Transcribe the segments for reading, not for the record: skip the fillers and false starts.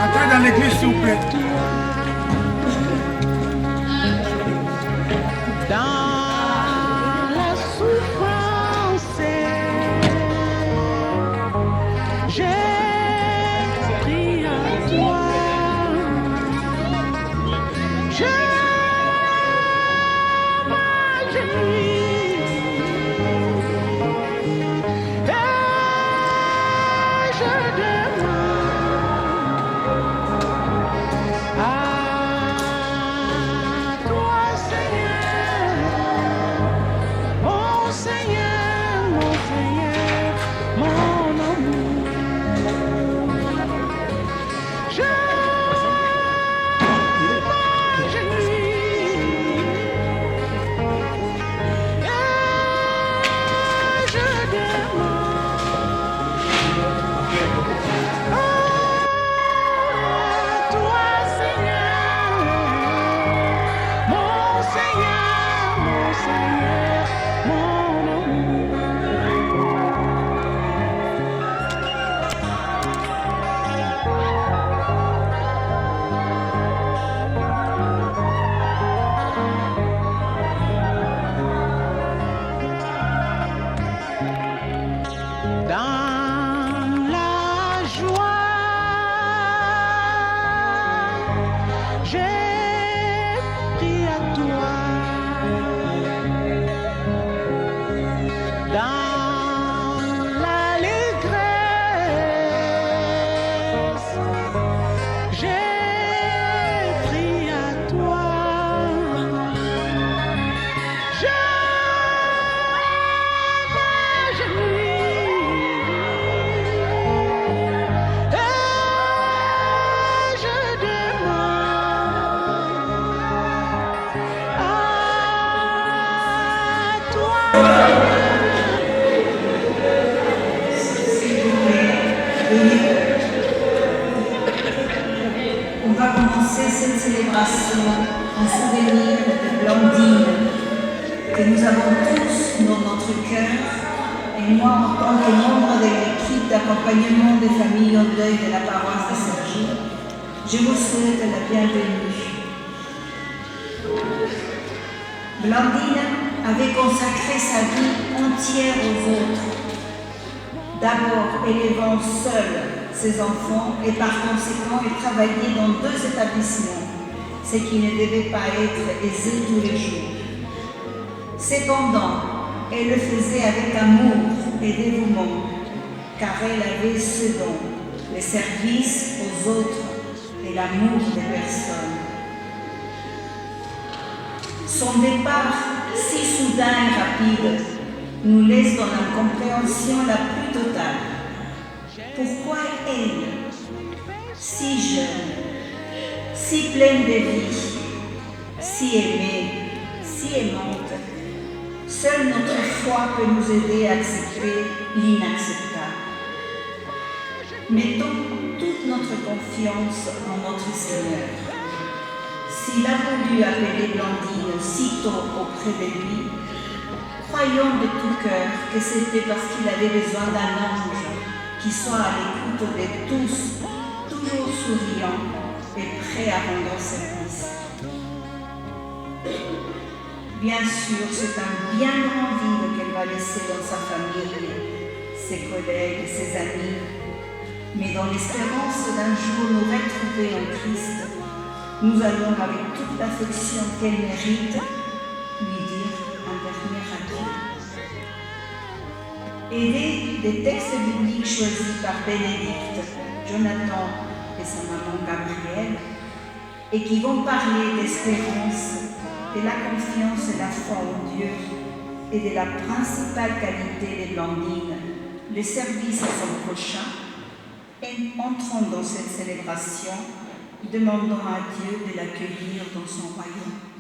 Entrez dans l'église, s'il vous plaît. Dans la souffrance, j'ai pris à toi. Je m'agenouille. On va commencer cette célébration en souvenir de Blandine, que nous avons tous dans notre cœur, et moi, en tant que membre de l'équipe d'accompagnement des familles en deuil de la paroisse de Sergi, je vous souhaite la bienvenue. Blandine avait consacré sa vie entière aux autres, d'abord élevant seule ses enfants et par conséquent elle travaillait dans 2 établissements, ce qui ne devait pas être aisé tous les jours. Cependant, elle le faisait avec amour et dévouement, car elle avait ce don, le service aux autres et l'amour des personnes. Son départ si soudain et rapide nous laisse dans l'incompréhension la plus totale. Pourquoi elle, si jeune, si pleine de vie, si aimée, si aimante, seule notre foi peut nous aider à accepter l'inacceptable. Mettons toute notre confiance en notre Seigneur. S'il a voulu appeler Blandine si tôt auprès de lui, croyons de tout cœur que c'était parce qu'il avait besoin d'un ange qui soit à l'écoute de tous, toujours souriant et prêt à rendre service. Bien sûr, c'est un bien grand vide qu'elle va laisser dans sa famille, ses collègues, ses amis, mais dans l'espérance d'un jour nous retrouver en Christ, nous allons, avec toute l'affection qu'elle mérite, lui dire un dernier adieu. Aidés des textes bibliques choisis par Bénédicte, Jonathan et sa maman Gabrielle, et qui vont parler d'espérance, de la confiance et la foi en Dieu et de la principale qualité de Blandine, le service à son prochain. Et entrons dans cette célébration, demandons à Dieu de l'accueillir dans son royaume.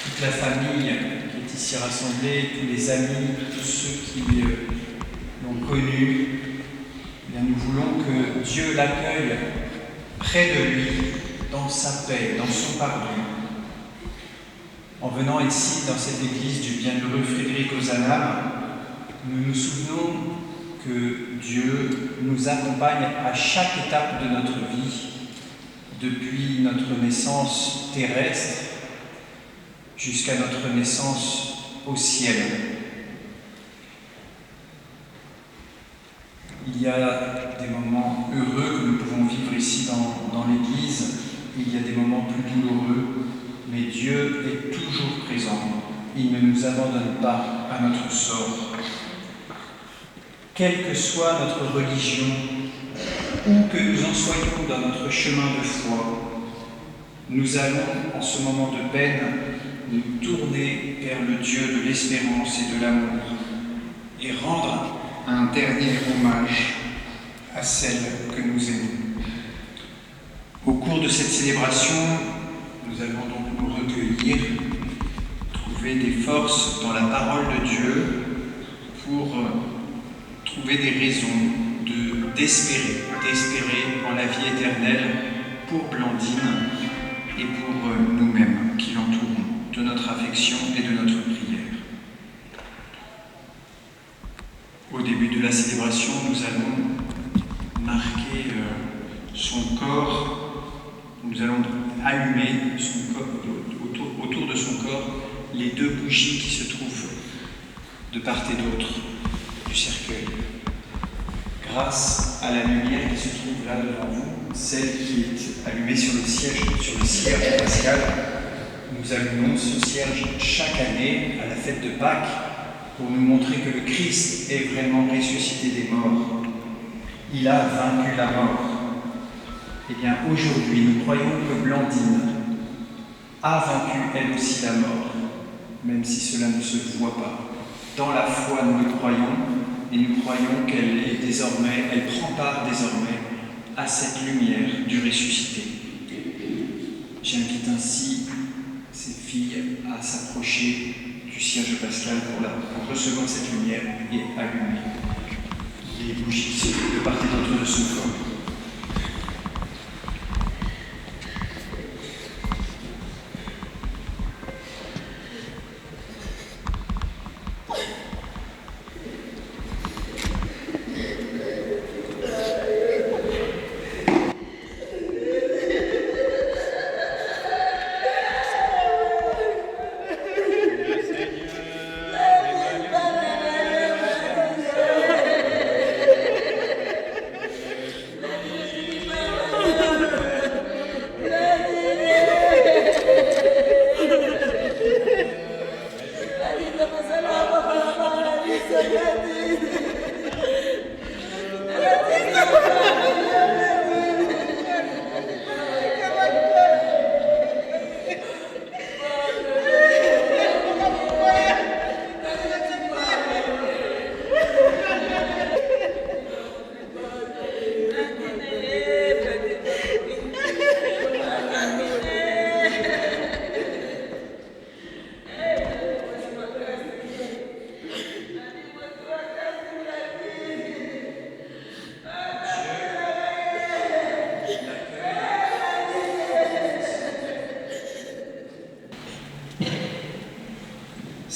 Toute la famille qui est ici rassemblée, tous les amis, tous ceux qui l'ont connu, eh bien, nous voulons que Dieu l'accueille près de lui, dans sa paix, dans son pardon. En venant ici, dans cette église du bienheureux Frédéric Ozanam, nous nous souvenons que Dieu nous accompagne à chaque étape de notre vie, depuis notre naissance terrestre jusqu'à notre naissance au ciel. Il y a des moments heureux que nous pouvons vivre ici dans l'Église, il y a des moments plus douloureux, mais Dieu est toujours présent. Il ne nous abandonne pas à notre sort. Quelle que soit notre religion, où que nous en soyons dans notre chemin de foi, nous allons, en ce moment de peine, nous tourner vers le Dieu de l'espérance et de l'amour et rendre un dernier hommage à celle que nous aimons. Au cours de cette célébration, nous allons donc nous recueillir, trouver des forces dans la parole de Dieu pour trouver des raisons d'espérer en la vie éternelle pour Blandine et pour nous-mêmes qui l'entourons, de notre affection et de notre prière. Au début de la célébration, nous allons marquer son corps, nous allons allumer son corps, autour de son corps les deux bougies qui se trouvent de part et d'autre du cercueil. Grâce à la lumière qui se trouve là devant vous, celle qui est allumée sur le cierge pascal, nous allumons ce cierge chaque année à la fête de Pâques pour nous montrer que le Christ est vraiment ressuscité des morts. Il a vaincu la mort. Eh bien, aujourd'hui, nous croyons que Blandine a vaincu elle aussi la mort, même si cela ne se voit pas. Dans la foi, nous le croyons, et nous croyons elle prend part désormais à cette lumière du ressuscité. J'invite ainsi ces filles à s'approcher du cierge pascal pour recevoir cette lumière et allumer les bougies qui se trouvent de part et d'autre de son corps.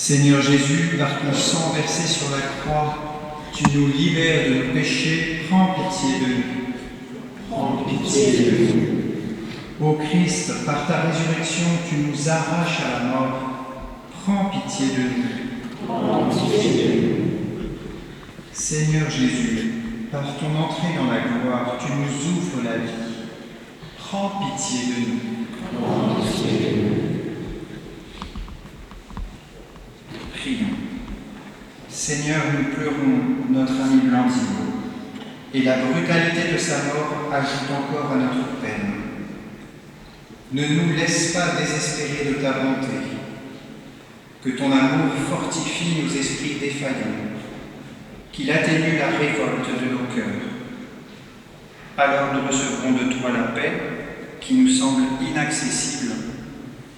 Seigneur Jésus, par ton sang versé sur la croix, tu nous libères de nos péchés, prends pitié de nous. Prends pitié de nous. Ô Christ, par ta résurrection, tu nous arraches à la mort, prends pitié de nous. Prends pitié de nous. Seigneur Jésus, par ton entrée dans la gloire, tu nous ouvres la vie, prends pitié de nous. Prends pitié de nous. Prions. Seigneur, nous pleurons notre ami Blandine, et la brutalité de sa mort ajoute encore à notre peine. Ne nous laisse pas désespérer de ta bonté, que ton amour fortifie nos esprits défaillants, qu'il atténue la révolte de nos cœurs. Alors nous recevrons de toi la paix qui nous semble inaccessible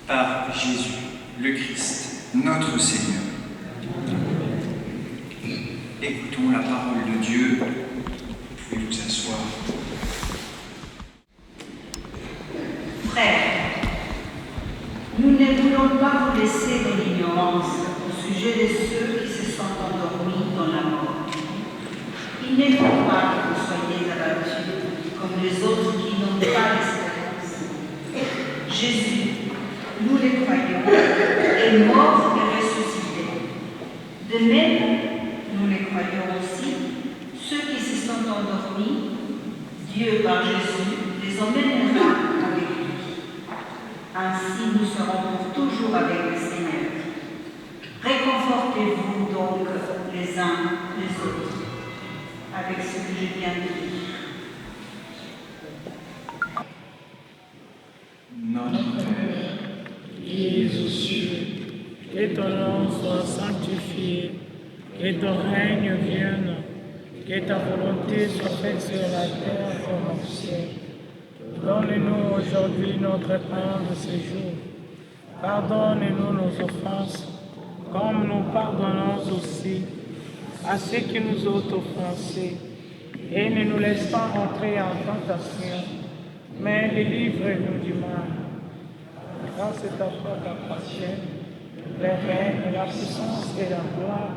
par Jésus, le Christ, notre Seigneur. Écoutons la parole de Dieu. Vous pouvez vous asseoir. Frères, nous ne voulons pas vous laisser dans l'ignorance au sujet de ceux qui se sont endormis dans la mort. Il ne faut pas que vous soyez abattus comme les autres qui n'ont pas d'espérance. Jésus, nous le croyons, est mort et ressuscité. De même, nous le croyons aussi, ceux qui se sont endormis, Dieu par Jésus les emmènera avec lui. Ainsi nous serons pour toujours avec le Seigneur. Réconfortez-vous donc les uns les autres avec ce que je viens de dire. Notre Père, qui es aux cieux, que ton nom soit sanctifié, que ton règne vienne, que ta volonté soit faite sur la terre comme au ciel. Donne-nous aujourd'hui notre pain de ce jour. Pardonne-nous nos offenses, comme nous pardonnons aussi à ceux qui nous ont offensés. Et ne nous laisse pas entrer en tentation, mais délivre-nous du mal. Grâce à toi t'appartiennent le règne, la puissance et la gloire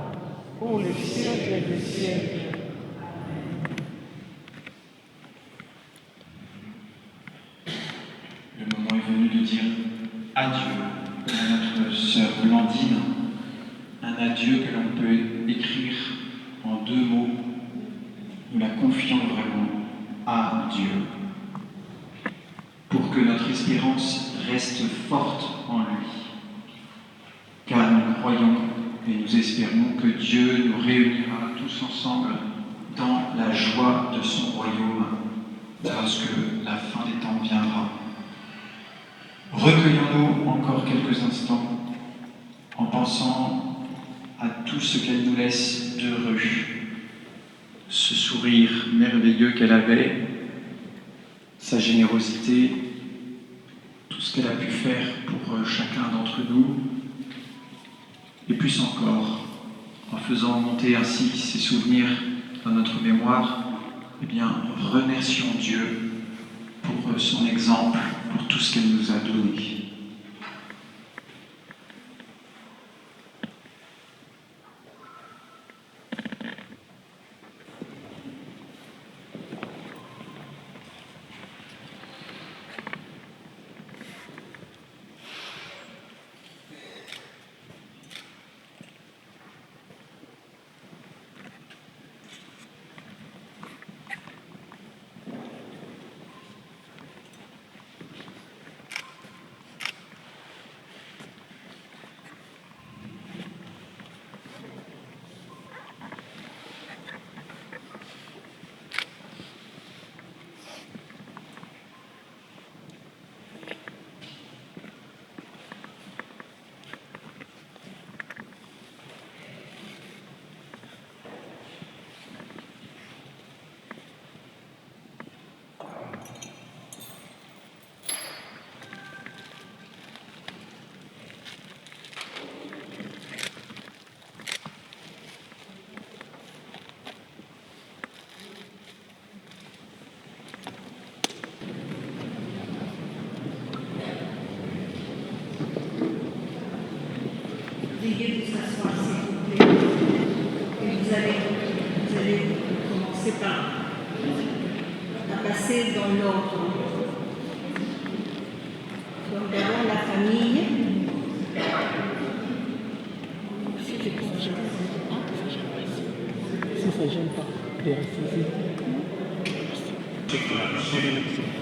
pour les siècles des siècles. le moment est venu de dire adieu à notre sœur Blandine. Un adieu que l'on peut écrire en 2 mots. Nous la confions vraiment à Dieu. Pour que notre espérance reste forte en lui. Car nous croyons et nous espérons que Dieu nous réunira tous ensemble dans la joie de son royaume lorsque la fin des temps viendra. Recueillons-nous encore quelques instants en pensant à tout ce qu'elle nous laisse d'heureux. Ce sourire merveilleux qu'elle avait, sa générosité, tout ce qu'elle a pu faire pour chacun d'entre nous, et plus encore, en faisant monter ainsi ses souvenirs dans notre mémoire, eh bien, remercions Dieu pour son exemple, pour tout ce qu'elle nous a donné. Veuillez vous asseoir, s'il vous plaît. Et vous allez commencer à passer dans l'ordre. Donc d'abord la famille. Si ça ne gêne pas, de rester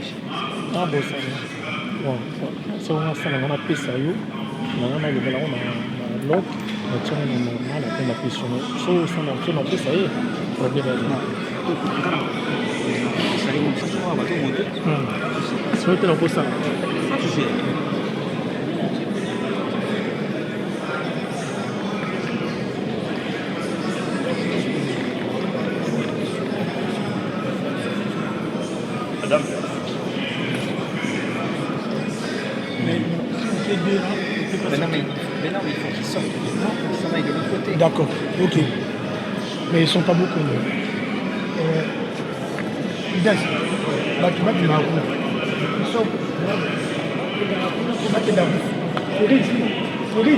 ici. Ah bon, ça va. Bon, ça va, ça va, on a payé ça, on a le ballon, on a l'autre, on a tiré normal, on a payé sur nous. Ça, on a payé ça, on a bien ça va être un peu ça. Madame. Mais non, mais il faut qu'il sorte. Non, ça va, il est de l'autre côté. D'accord, ok. mais ils ne sont pas beaucoup. Idas, batu makuna. So, batu dabu. Sorry.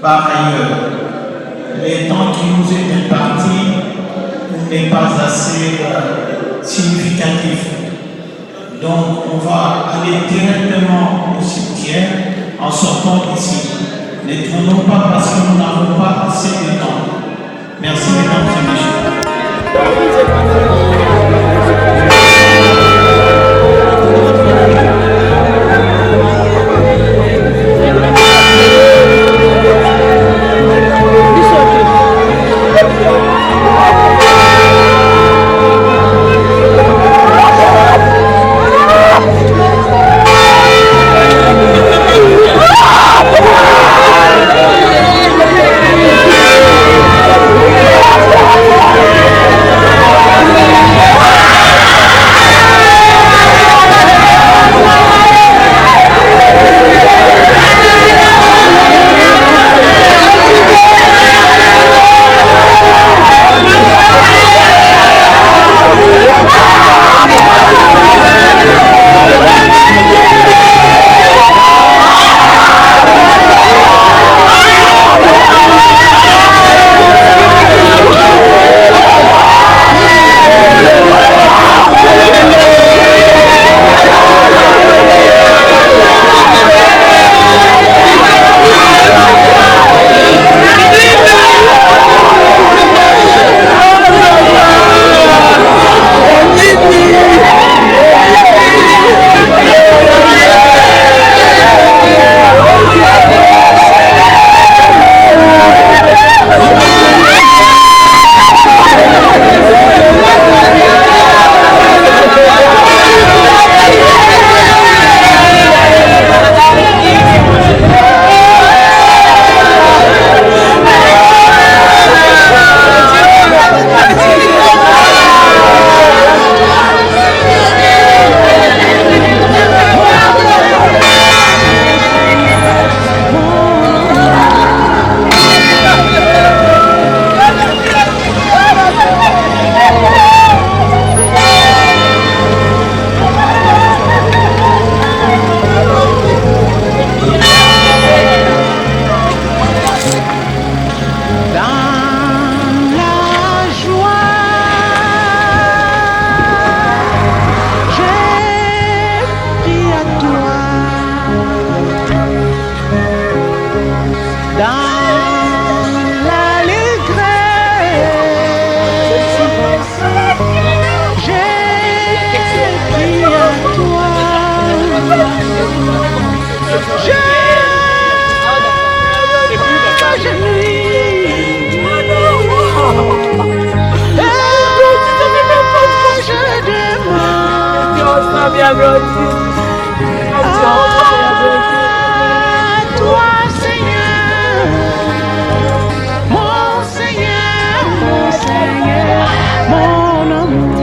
Par ailleurs, le temps qui nous est imparti n'est pas assez significatif. Donc, on va aller directement au cimetière en sortant d'ici. Ne tournons pas parce que nous n'avons pas assez de temps. Merci, mesdames et messieurs. Ah! toi, Seigneur, mon Seigneur, mon Seigneur, mon amour.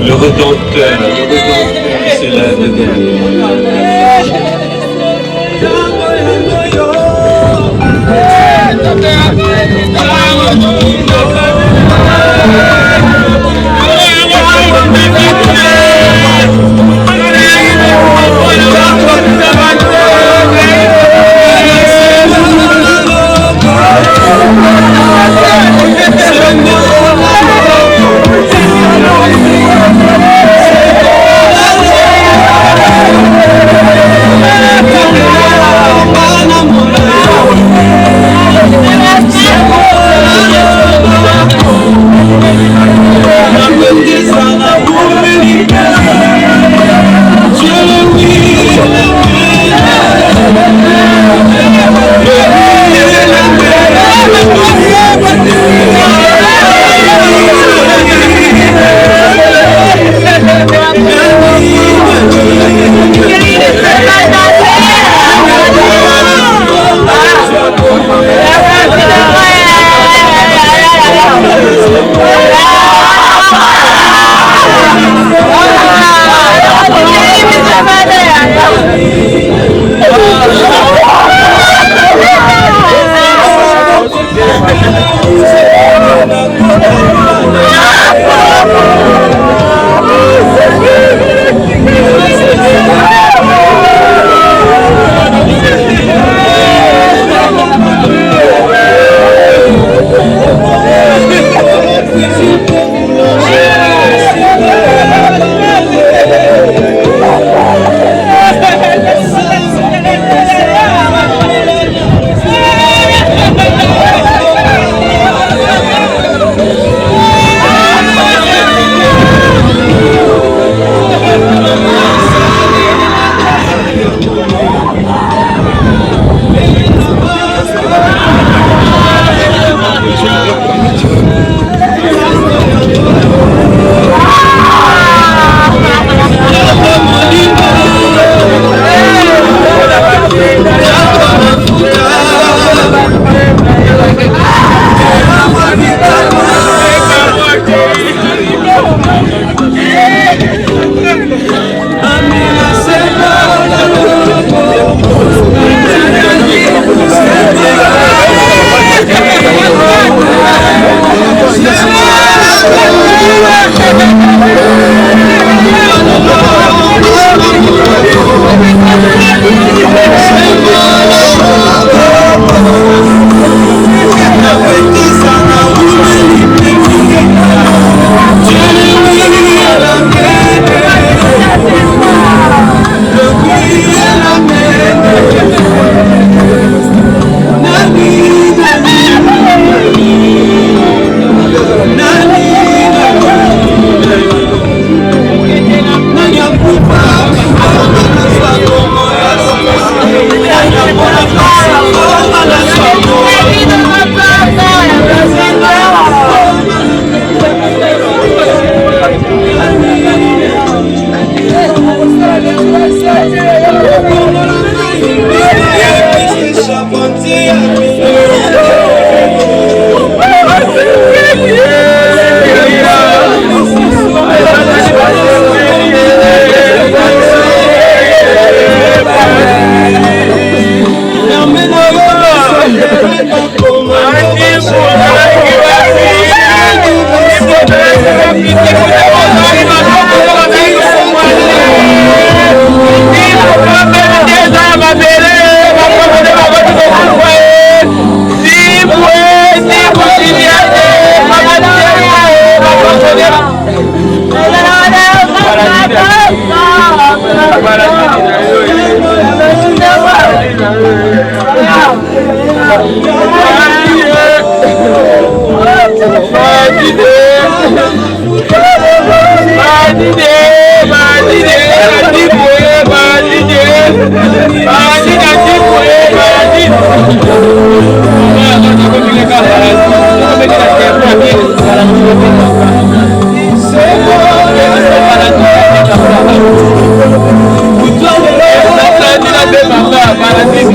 Le Rédempteur, c'est là de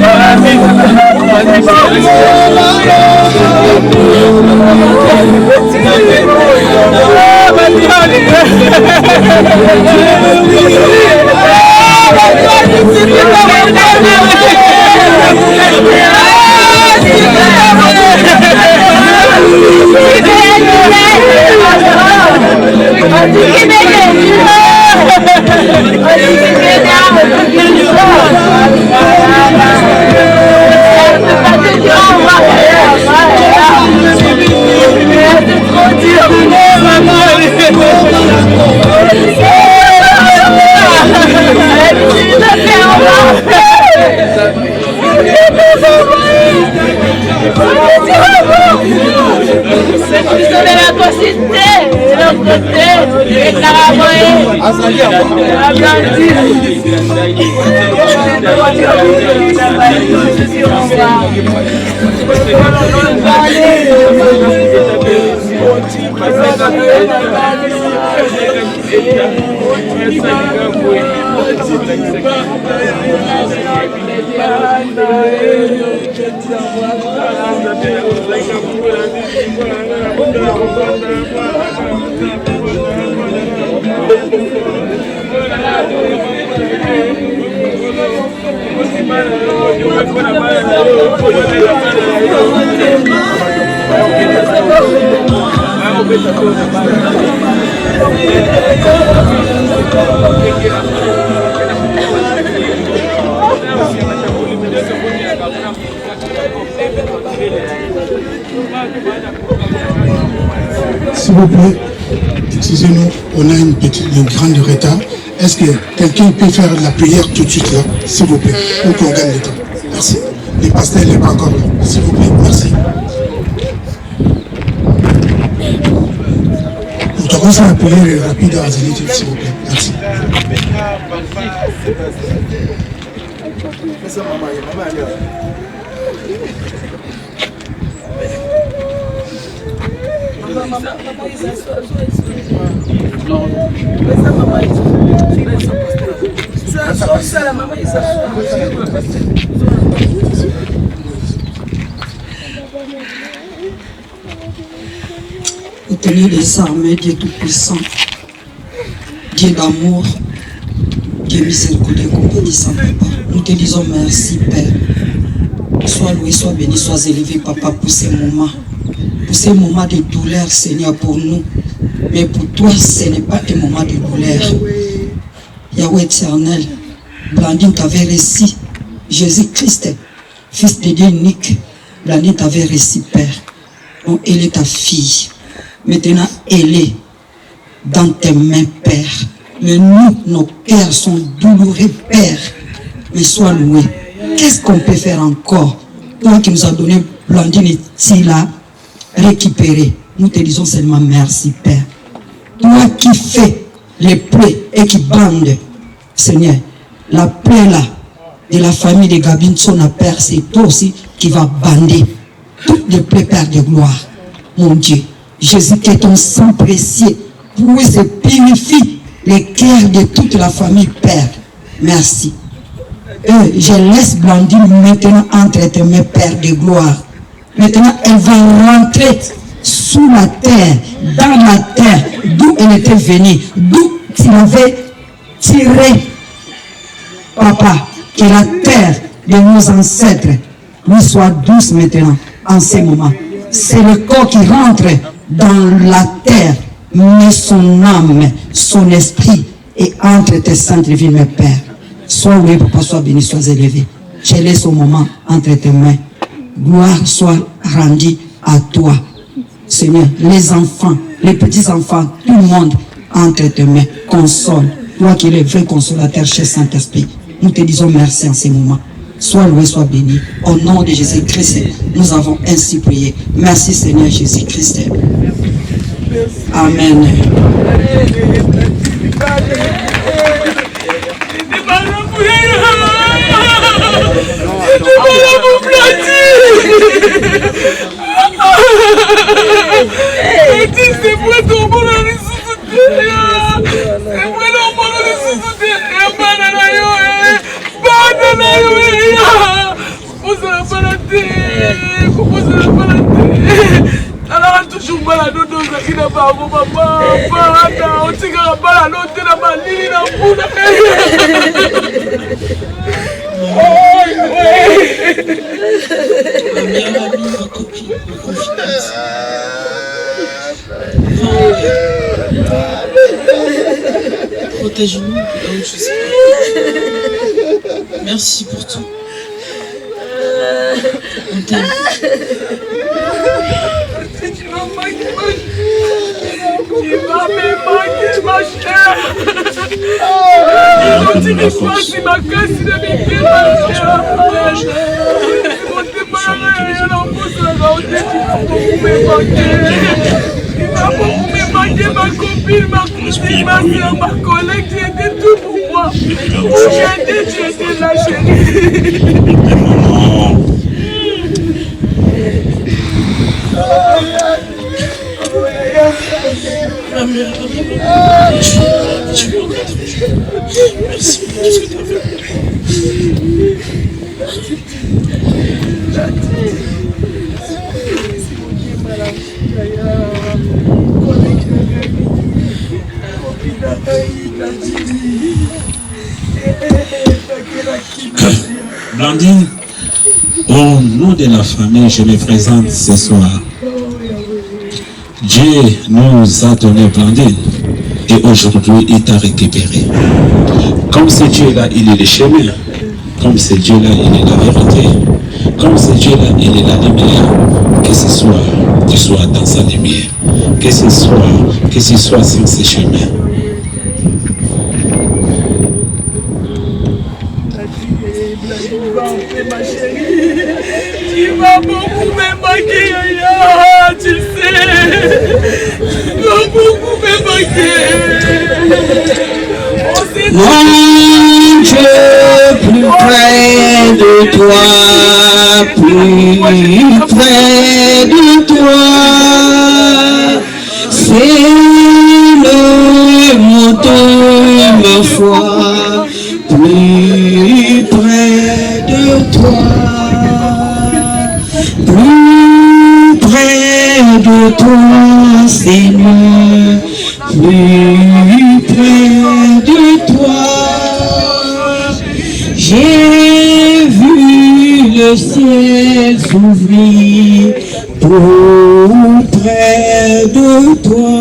Para S'il vous plaît, excusez-nous, on a une grande retard. Est-ce que quelqu'un peut faire la prière tout de suite là, s'il vous plaît, pour qu'on gagne le temps? Merci. Le pasteur n'est pas encore là. S'il vous plaît, merci. Nous avons fait la prière rapide à Zénith, s'il vous plaît. Merci. Éternel des armées, Dieu tout-puissant, Dieu d'amour, Dieu miséricordieux, compatissant, Papa. Nous te disons merci, Père. Sois loué, sois béni, sois élevé, Papa, pour ces moments. Pour ces moments de douleur, Seigneur, pour nous. Mais pour toi, ce n'est pas un moment de douleur. Yahweh éternel, Blandine t'avait réussi. Jésus-Christ, Fils de Dieu unique, Blandine t'avait réussi, Père. Donc, elle est ta fille. Maintenant, elle est dans tes mains, Père. Mais nous, nos cœurs sont douloureux, Père. Mais sois loué. Qu'est-ce qu'on peut faire encore? Toi qui nous as donné Blandine et Tila, récupérer. Nous te disons seulement merci, Père. Toi qui fais les plaies et qui bandes, Seigneur, la plaie là, de la famille de Gabin, son Père, c'est toi aussi qui va bander toutes les plaies, Père de gloire. Mon Dieu, Jésus, que ton sang précieux puisse purifier les cœurs de toute la famille, Père. Merci. Je laisse Blandine maintenant entre tes mains, Père de gloire. Maintenant, elle va rentrer sous la terre, dans la terre, d'où elle était venue, d'où il avait tiré, Papa, que la terre de nos ancêtres lui soit douce maintenant, en ce moment. C'est le corps qui rentre dans la terre, mais son âme, son esprit est entre tes saintes vies, mes pères. Sois loué, Papa, sois béni, sois élevé. Je laisse au moment entre tes mains. Gloire soit rendue à toi. Seigneur, les enfants, les petits-enfants, tout le monde entre tes mains. Console. Toi qui es le vrai consolateur, cher Saint-Esprit. Nous te disons merci en ces moments. Sois loué, sois béni. Au nom de Jésus-Christ, nous avons ainsi prié. Merci Seigneur Jésus-Christ. Amen. na bango mama bana otika bala lote na balili na mbuna ma meilleure amie, ma copine, ma confidente. Protège-nous là où tu sais. Merci pour tout. On t'aime. Tu vas me manquer, ma chère. Tu me passes ma casse de mes pieds, ma chère. On te parle, on pousse la route, tu vas beaucoup me manquer. Tu vas beaucoup me manquer, ma copine, ma cousine, ma soeur, ma collègue. Tu étais tout pour moi. Tu étais la chérie. Ma mère, tu me regardes. Merci pour tout ce que tu as fait. Blandine, au nom de la famille, je me présente ce soir. Dieu nous a donné Blandine et aujourd'hui il t'a récupéré. Comme ce Dieu-là, il est le chemin. Comme ce Dieu-là, il est la vérité. Comme ce Dieu-là, il est la lumière. Que ce soit, tu sois dans sa lumière. Que ce soit sur ce chemin. Ma chérie, tu vas beaucoup me manquer, Yaya, tu sais. Tu vas beaucoup me manquer. Mon Dieu, plus près de toi, plus près de toi. C'est le moteur, ma foi, plus près de toi, plus près de toi, Seigneur, plus près de toi. J'ai vu le ciel s'ouvrir tout près de toi.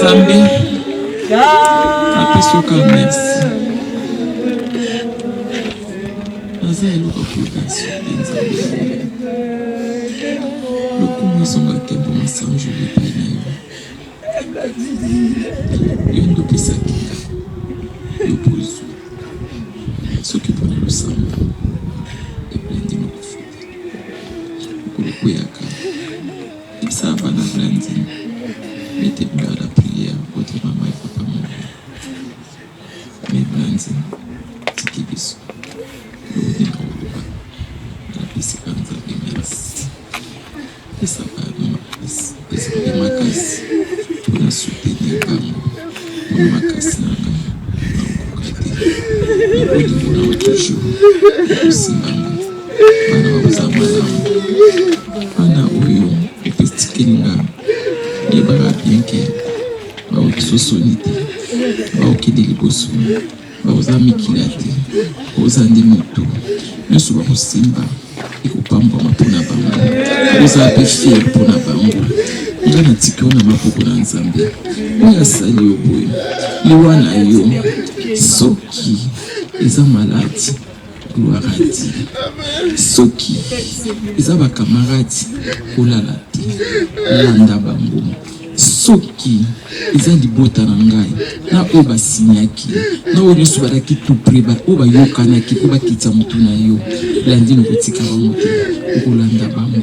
Zambé, apesoka merci. Naza eloka kokanso Nzambe. Lokumu ezongaki mboma sanjo epai na yo. Yo ndopesaki yo pozwa. Soki mpona losambo eblandini okufuta. Okolokweyaka ebisa bana blandini. Mettez-vous à la prière, votre maman et papa mourir. Mais Blandine, c'est qui est le la pisse quand vous avez merci. Et ça va dans ma place. Et ça va ma casse. Pour la soutenir, pour ma casse, pour la toujours. Aussi, maman, vous avez Ana oyo, et petit et bara bien que ba okisosonite ba okide liboso ba ozami kilate ozandi moto nyonso ba kosimba ekopambwa mpona bango ozala mpe fier mpona bango nga na tiki ona maboko na Nzambe oyo asali yo boye liwa na yo soki eza maladi gloire à Dieu. Soki eza bakamaradi olala te landa bango. Soki eza libota na ngai na oyo basinyaki na oyo nyonso balaki tout près oyo bayokanaki po bakitisa motu na yo landi nokotika bango te okolanda bango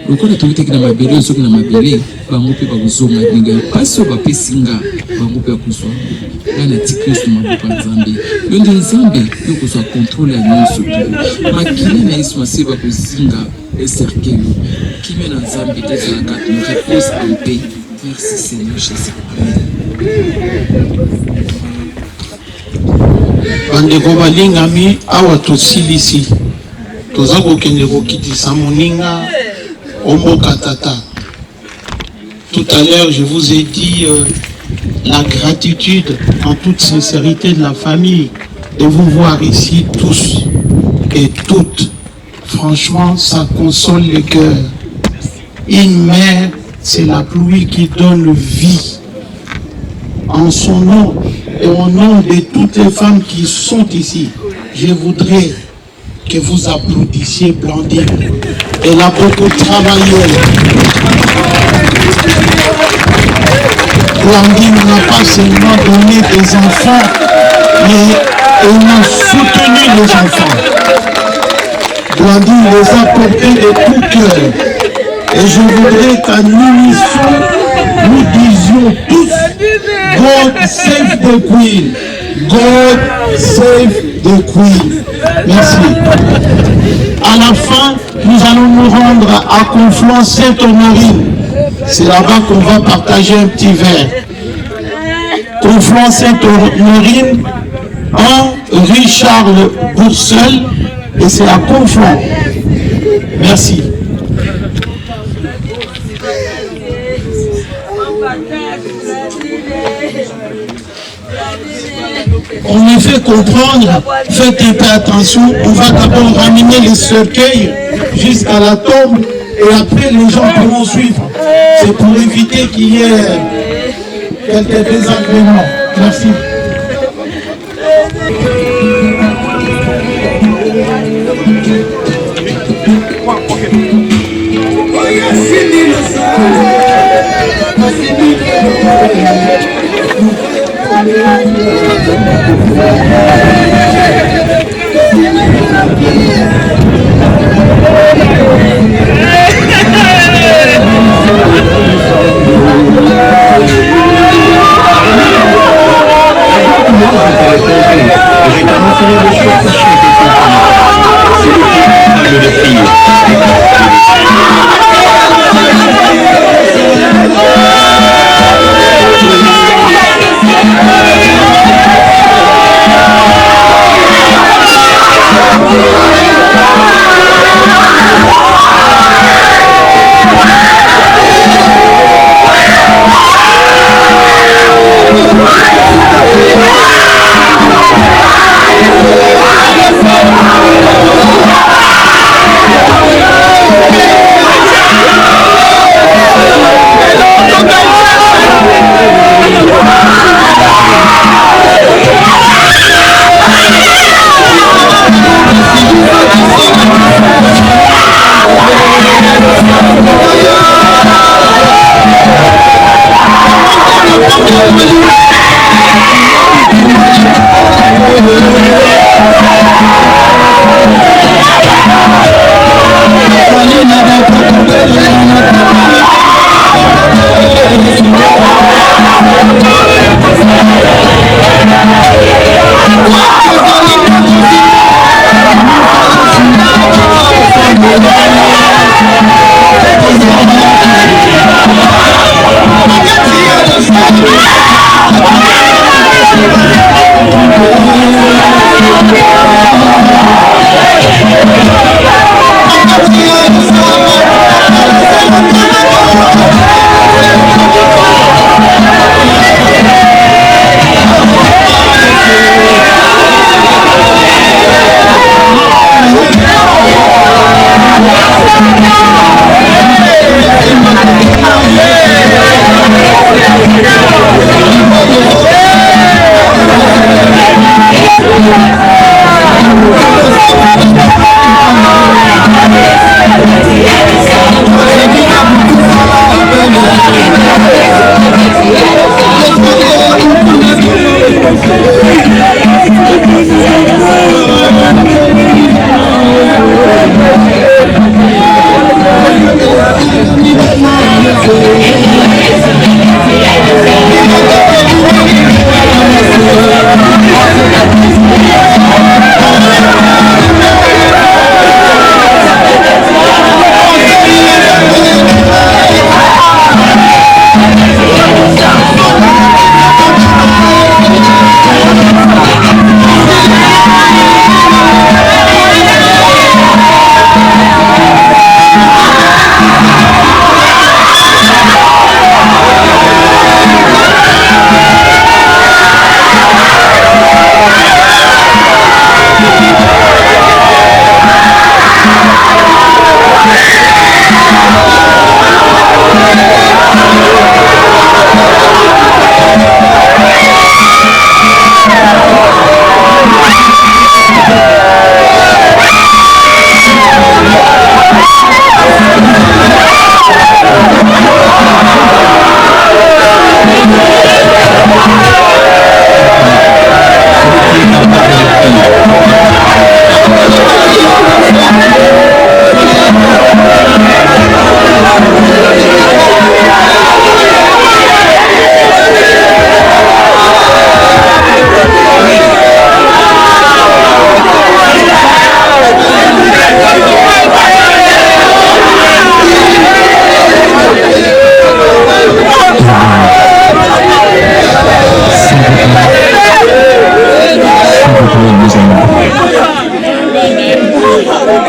lokola tokitaki na mabele soki na mabele bango mpe bakozonga ndenge mpasi oyo bapesi nga bango mpe bakozwa ngai na tiki nyonso na maboko ya Nzambe yo nde Nzambe yo kozwa kontrole ya nyonso to makili na yesu masiye bakozinga eserke yo kimia na Nzambe te ezalaka une réponse en paix. Merci Seigneur Jésus. Amen. bandeko balingami awa tosilisi toza kokende kokitisa moninga omboka tata. Tout à l'heure je vous ai dit la gratitude en toute sincérité de la famille de vous voir ici tous et toutes. Franchement, ça console le cœur. Une mère, c'est la pluie qui donne vie. En son nom et au nom de toutes les femmes qui sont ici, je voudrais que vous applaudissiez Blandine. Elle a beaucoup travaillé. Blandine n'a pas seulement donné des enfants, mais elle a soutenu les enfants. Blandine les a portés de tout cœur. Et je voudrais qu'à l'unisson, nous disions tous, God save the Queen. God save the Queen. Merci. À la fin, nous allons nous rendre à Conflans-Sainte-Honorine. C'est là-bas qu'on va partager un petit verre. Conflans-Sainte-Honorine, en rue Charles Bourseul, et c'est à Conflans. Merci. On me fait comprendre, faites un peu attention, on va d'abord ramener les cercueils jusqu'à la tombe et après les gens pourront suivre. C'est pour éviter qu'il y ait quelques désagréments. Merci.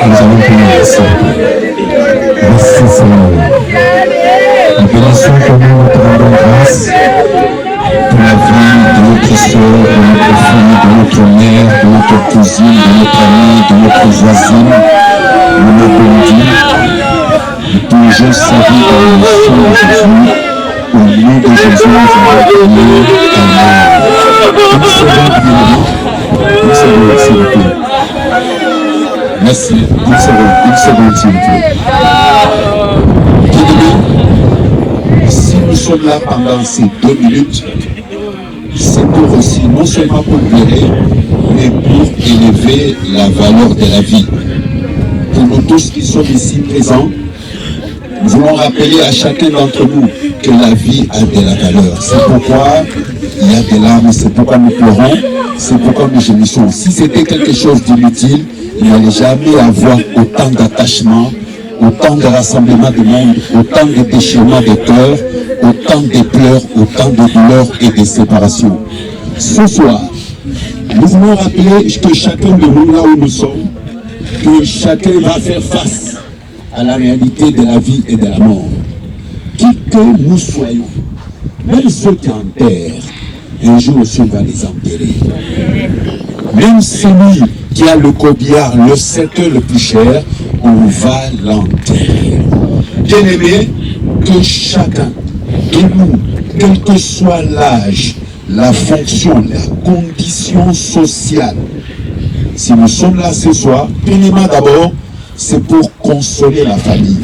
nous allons prier ensemble. Merci Seigneur. Nous bénissons ton nom, nous te rendons grâce pour la vie de notre soeur, de notre fille, de notre mère, de notre cousine, de notre amie, de notre voisine, de notre Dieu. Nous plongeons sa vie dans le sang de Jésus. Au nom de Jésus, nous allons prier. Amen. Nous serons bien. Une seconde, s'il vous plaît. Merci. Une seconde, s'il vous plaît. Bien-aimés, si nous sommes là pendant ces 2 minutes, c'est pour aussi, non seulement pour pleurer, mais pour élever la valeur de la vie. Pour nous tous qui sommes ici présents, nous voulons rappeler à chacun d'entre nous que la vie a de la valeur. C'est pourquoi il y a des larmes, c'est pourquoi nous pleurons, c'est pourquoi nous gémissons. Si c'était quelque chose d'inutile, il n'allait jamais avoir autant d'attachement, autant de rassemblement de monde, autant de déchirements de cœur, autant de pleurs, autant de douleurs et de séparations. Ce soir, nous voulons rappeler que chacun de nous, là où nous sommes, que chacun va faire face à la réalité de la vie et de la mort. Qui que nous soyons, même ceux qui enterrent, un jour aussi va les enterrer. Même celui qui a le corbillard, le cercueil le plus cher, on va l'enterrer. Bien-aimés, que chacun de nous, quel que soit l'âge, la fonction, la condition sociale, si nous sommes là ce soir, premièrement d'abord, c'est pour consoler la famille.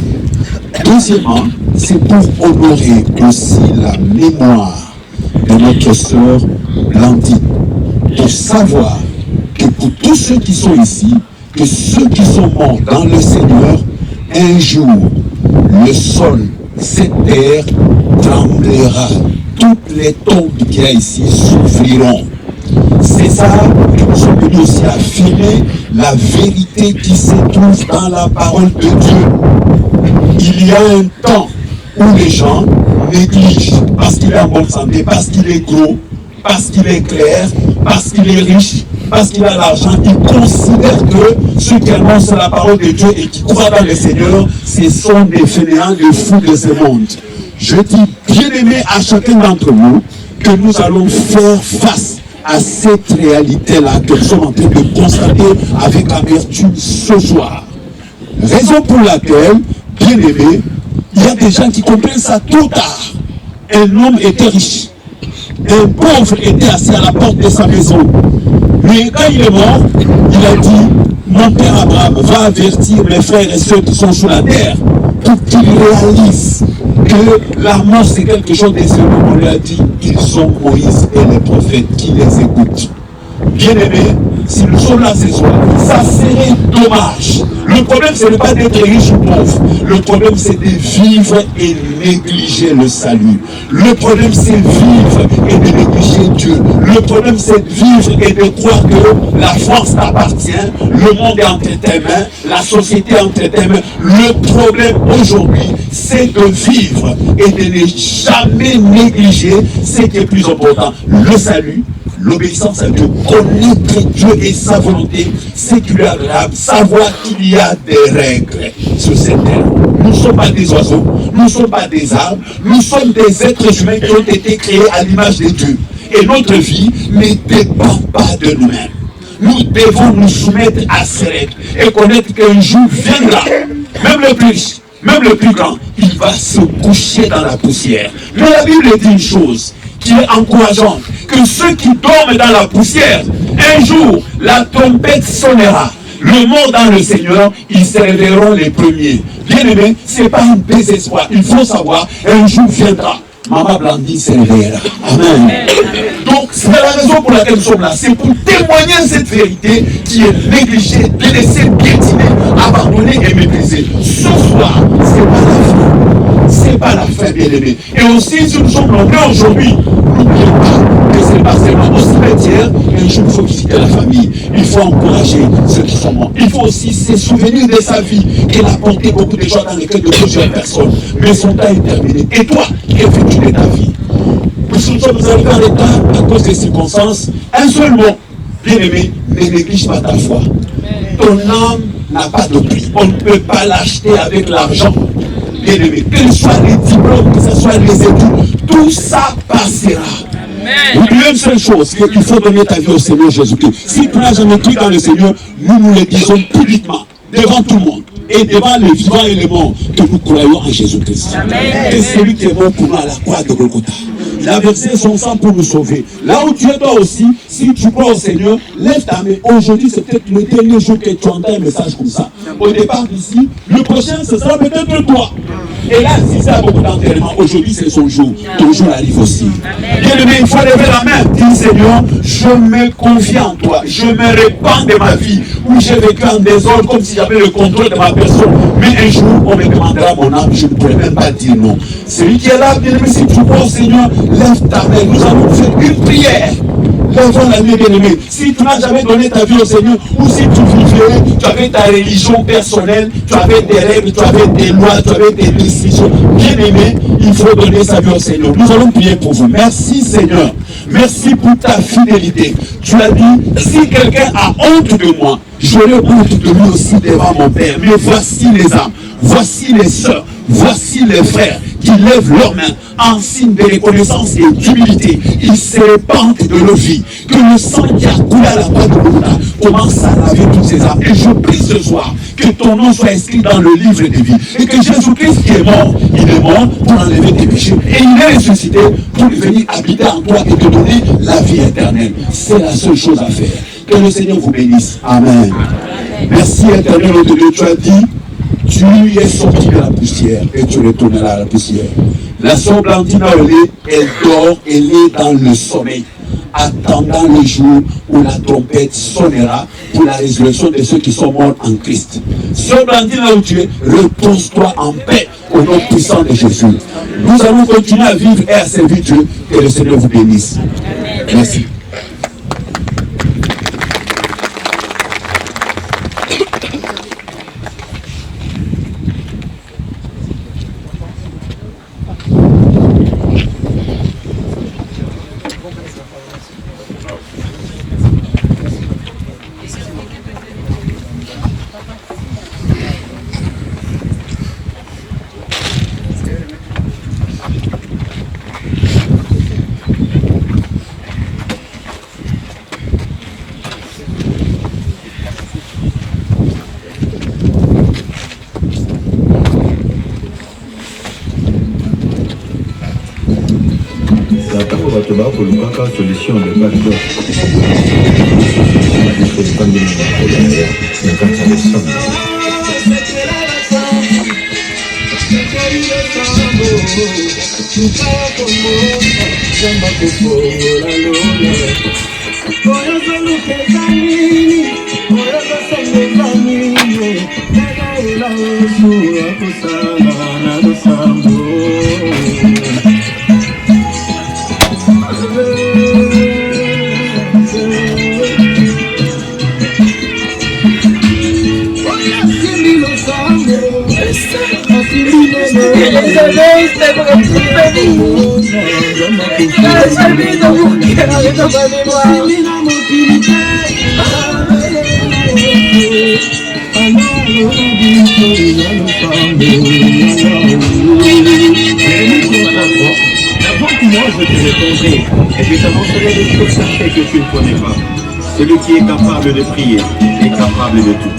Deuxièmement, c'est pour honorer aussi la mémoire de notre sœur Blandine. Pour savoir que pour tous ceux qui sont ici, que ceux qui sont morts dans le Seigneur, un jour, le sol, cette terre tremblera. Toutes les tombes qu'il y a ici s'ouvriront. C'est ça que nous sommes venus aussi affirmer, la vérité qui se trouve dans la parole de Dieu. Il y a un temps où les gens négligent parce qu'il est en bonne santé, parce qu'il est gros, parce qu'il est clair, parce qu'il est riche, parce qu'il a l'argent. Ils considèrent que ceux qui annoncent la parole de Dieu et qui croient dans le Seigneur, ce sont des fainéants, des fous de ce monde. Je dis bien aimé à chacun d'entre vous que nous allons faire face à cette réalité-là que nous sommes en train de constater avec amertume ce soir. Raison pour laquelle, bien aimé, il y a des gens qui comprennent ça trop tard. Un homme était riche. Un pauvre était assis à la porte de sa maison. Mais quand il est mort, il a dit, mon père Abraham va avertir mes frères et ceux qui sont sur la terre pour qu'ils réalisent que la mort c'est quelque chose de sérieux. On lui a dit, ils ont Moïse et les prophètes qui les écoutent. Bien aimés, si nous sommes là ce soir, ça serait dommage. Le problème, ce n'est pas d'être riche ou pauvre. Le problème, c'est de vivre et négliger le salut. Le problème, c'est vivre et de négliger Dieu. Le problème, c'est de vivre et de croire que la France t'appartient, le monde est entre tes mains, la société est entre tes mains. Le problème aujourd'hui, c'est de vivre et de ne jamais négliger ce qui est plus important, le salut, l'obéissance à Dieu, connaître Dieu et sa volonté, c'est qui lui est agréable, savoir qu'il y a des règles sur cette terre. Nous ne sommes pas des oiseaux, nous ne sommes pas des arbres, nous sommes des êtres humains qui ont été créés à l'image de Dieu. Et notre vie ne dépend pas de nous-mêmes. Nous devons nous soumettre à ces règles et connaître qu'un jour viendra, même le plus riche, même le plus grand, il va se coucher dans la poussière. Mais la Bible dit une chose qui est encourageante, que ceux qui dorment dans la poussière, un jour, la trompette sonnera. Le mort dans le Seigneur, ils se réveilleront les premiers. Bien aimé, ce n'est pas un désespoir. Il faut savoir, un jour viendra. Maman Blandine se réveillera. Amen. Donc, c'est la raison pour laquelle nous sommes là. C'est pour témoigner cette vérité qui est négligée, délaissée, piétinée, abandonnée et méprisée. Ce soir, ce n'est pas la fin. C'est pas la fin, bien aimé. Et aussi, si nous sommes nombreux aujourd'hui, n'oubliez pas que ce n'est pas seulement au cimetière, un jour il faut visiter la famille. Il faut encourager ceux qui sont morts. Il faut aussi se souvenir de sa vie, qu'elle a porté beaucoup de joie dans les cœurs de plusieurs personnes. Mais son temps est terminé. Et toi, que fais-tu de ta vie? Puisque nous sommes arrivés en état à cause des circonstances, un seul mot, bien aimé, ne néglige pas ta foi. ton âme n'a pas de prix. On ne peut pas l'acheter avec l'argent. Bien-aimé, que ce soit les diplômes, que ce soit les études, tout ça passera. Oublie une seule chose, qu'il faut donner ta vie au Seigneur Jésus-Christ. Si tu n'as jamais cru dans le Seigneur, nous le disons publiquement, devant tout le monde, et devant les vivants et les morts, que nous croyons en Jésus-Christ. Et c'est lui qui est mort pour nous à la croix de Golgotha. Il a versé son sang pour nous sauver. Là où tu es toi aussi, si tu crois au Seigneur, lève ta main. Aujourd'hui, c'est peut-être le dernier jour que tu entends un message comme ça. Au départ d'ici, le prochain, ce sera peut-être toi. Et là, si ça a beaucoup d'enterrement, aujourd'hui, c'est son jour. Ton jour arrive aussi. Bien-aimé, il faut lever la main. Dis, Seigneur, je me confie en toi. Je me répands de ma vie où j'ai vécu en désordre comme si j'avais le contrôle de ma personne. Mais un jour, on me demandera mon âme. Je ne pourrai même pas dire non. Celui qui est là, bien-aimé, si tu crois au Seigneur, lève ta main. Nous allons faire une prière. Lève la main, bien-aimé. Si tu n'as jamais donné ta vie au Seigneur, ou si tu vivais, tu avais ta religion personnelle, tu avais des règles, tu avais des lois, tu avais des décisions. Bien-aimé, il faut donner sa vie au Seigneur. Nous allons prier pour vous. Merci, Seigneur. Merci pour ta fidélité. Tu as dit, si quelqu'un a honte de moi, j'aurai honte de lui aussi devant mon Père. Mais voici les âmes, voici les sœurs, voici les frères qui lèvent leurs mains en signe de reconnaissance et d'humilité. Ils se répandent de leur vie. Que le sang qui a coulé à la croix de Golgotha commence à laver toutes ces âmes. Et je prie ce soir que ton nom soit inscrit dans le livre de vie. Et que Jésus-Christ qui est mort, il est mort pour enlever tes péchés. Et il est ressuscité pour venir habiter en toi et te donner la vie éternelle. C'est la seule chose à faire. Que le Seigneur vous bénisse. Amen. Merci éternel notre Dieu. Tu as dit, tu es sorti de la poussière et tu retourneras à la poussière. La sœur Blandine, elle dort, elle est dans le sommeil, attendant le jour où la trompette sonnera pour la résurrection de ceux qui sont morts en Christ. Sœur Blandine, là où tu es, repose-toi en paix au nom puissant de Jésus. Nous allons continuer à vivre et à servir Dieu. Que le Seigneur vous bénisse. Merci. Solution de backdoor. Moi je te répondrai et je t'annoncerai des choses certaines que tu ne connais pas. Celui qui est capable de prier est capable de tout.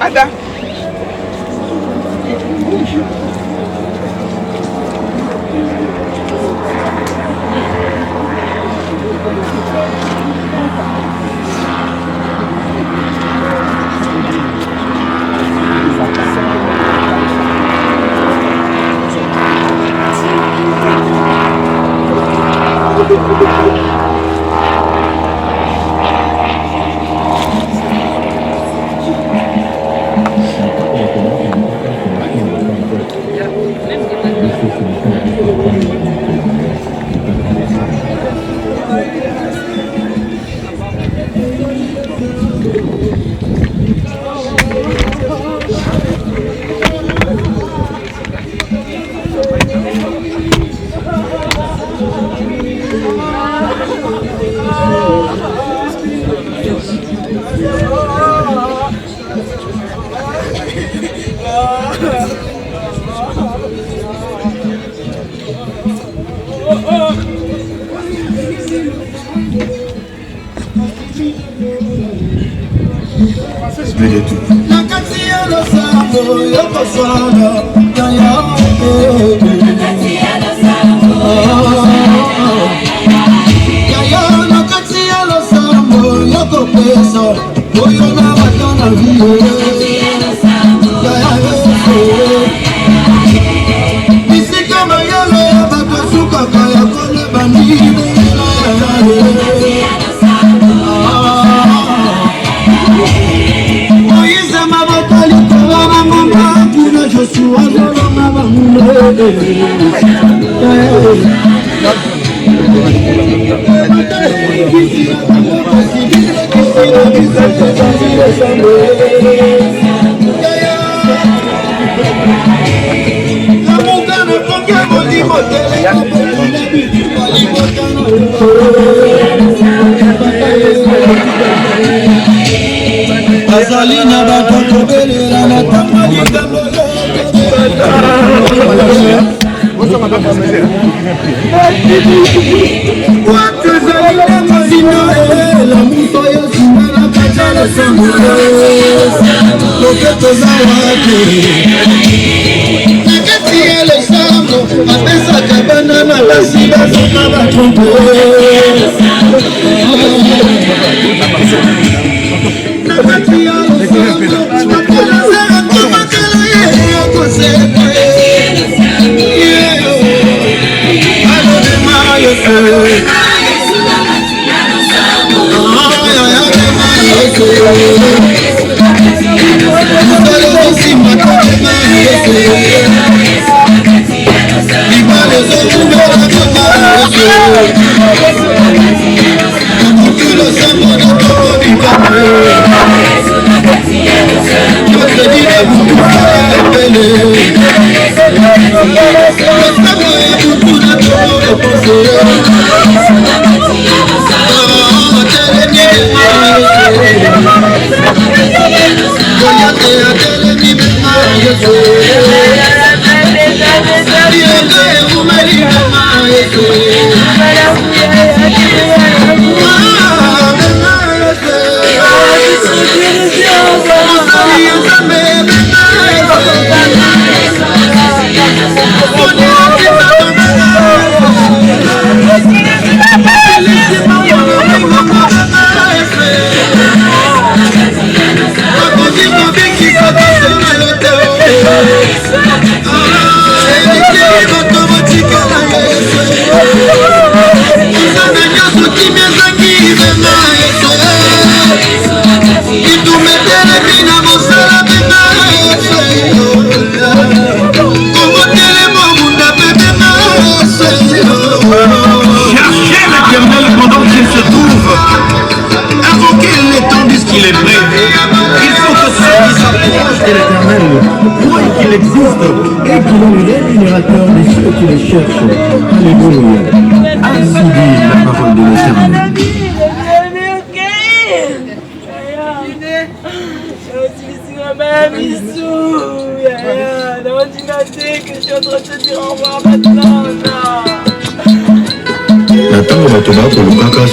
Ada. Yeah.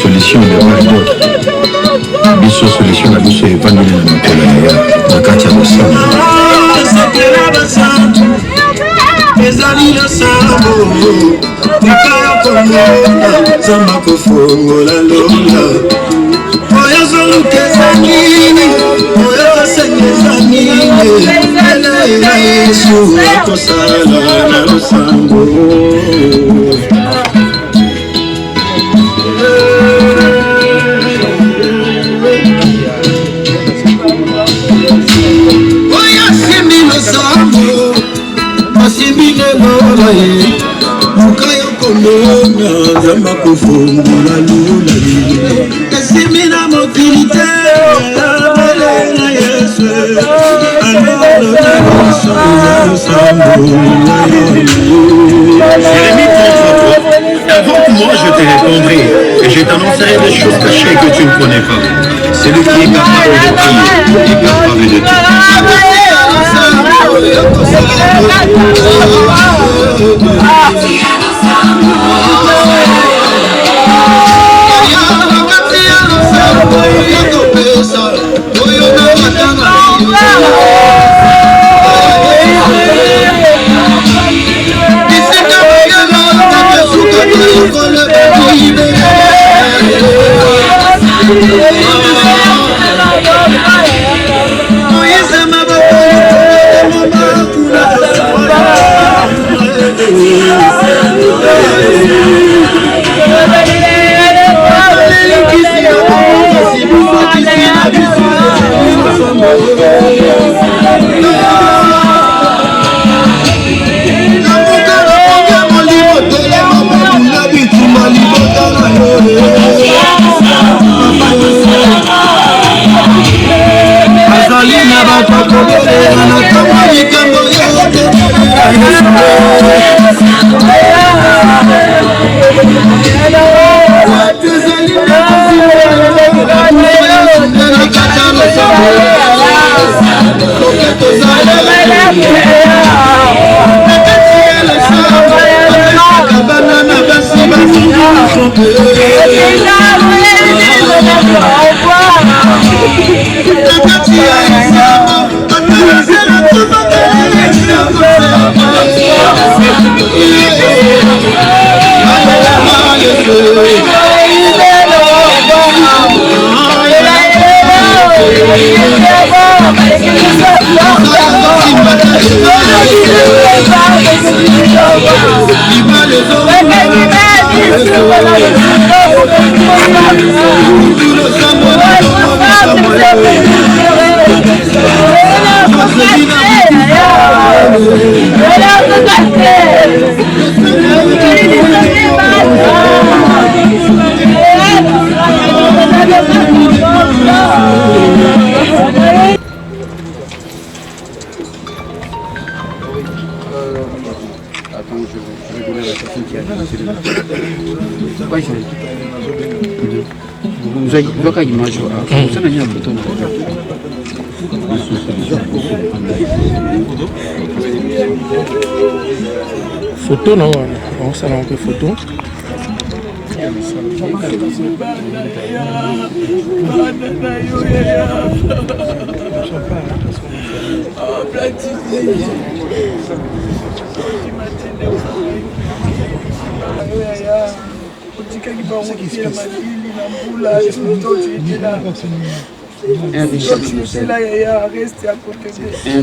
Solution de Mardo. Biso solution la biso evangile na makolo na ya na kati ya losambo. Ezali losambo likaya komona zamba kofongola lola oyo zolukeza nini oyo kosengeza nini ela Yesu akosala na losambo. Zamba kufungola lula esimina motilite abelenga Yesu alolo Jérémie 33, avant que moi je te répondrai et je t'annoncerai des choses cachées que tu ne connais pas. Celui qui est capable de prier est capable de tout. Photo non, on s'en a un peu photo.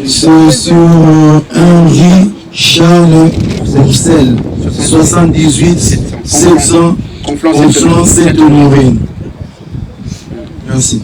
C'est sur Henri Charles Bourcel, 78 700 Conflans Sainte-Honorine. Merci.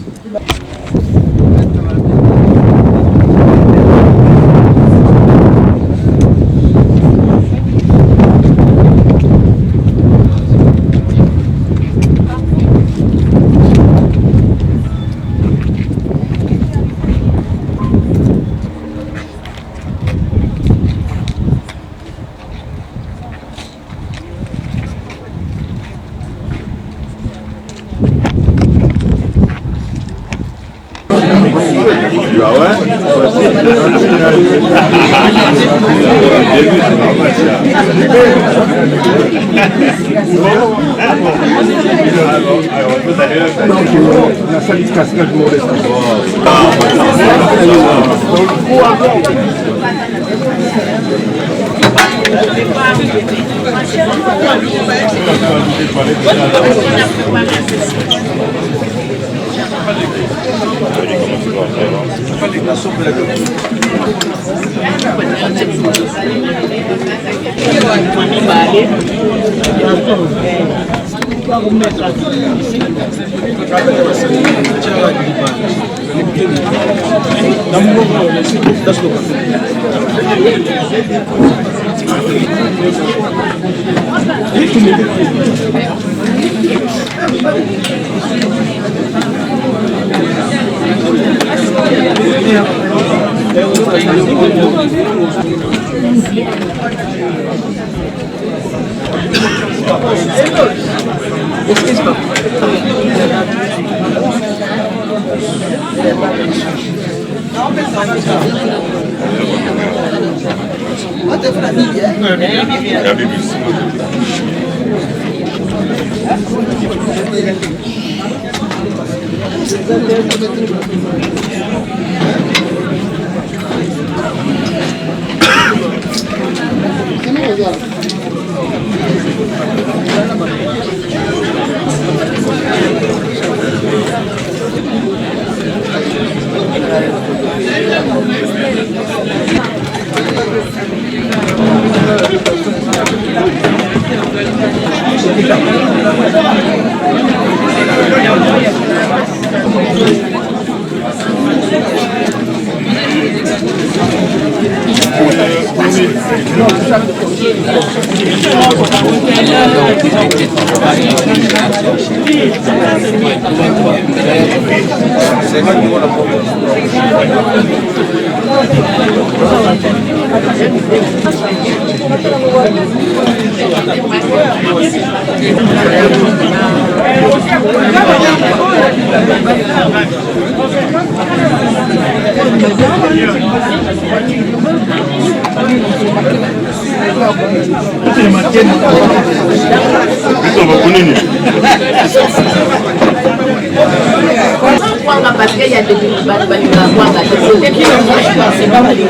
Parce qu'il y a des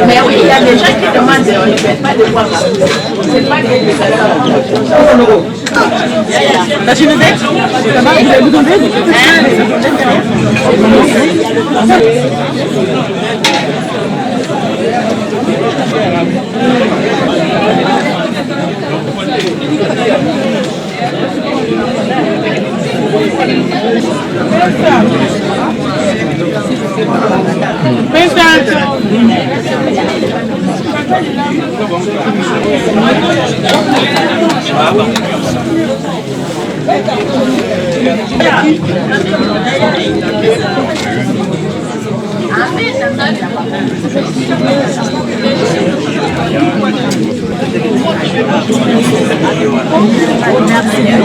mais oui, il y a des gens qui demandent, on ne fait pas de bois. C'est pas des Pensa. Merci.